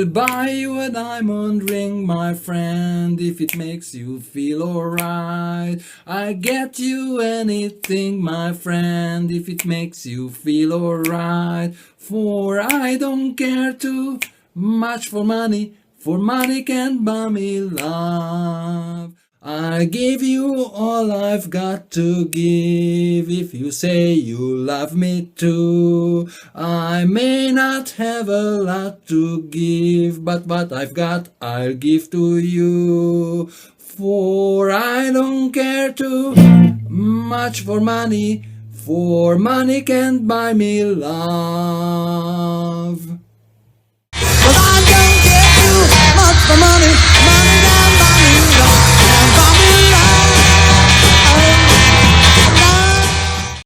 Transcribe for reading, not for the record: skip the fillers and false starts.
I'll buy you a diamond ring, my friend, if it makes you feel alright. I get you anything, my friend, if it makes you feel alright. For I don't care too much for money can't buy me love. I give you all I've got to give if you say you love me too. I may not have a lot to give, but what I've got I'll give to you. For I don't care too much for money can't buy me love. Well, I don't care too much for money.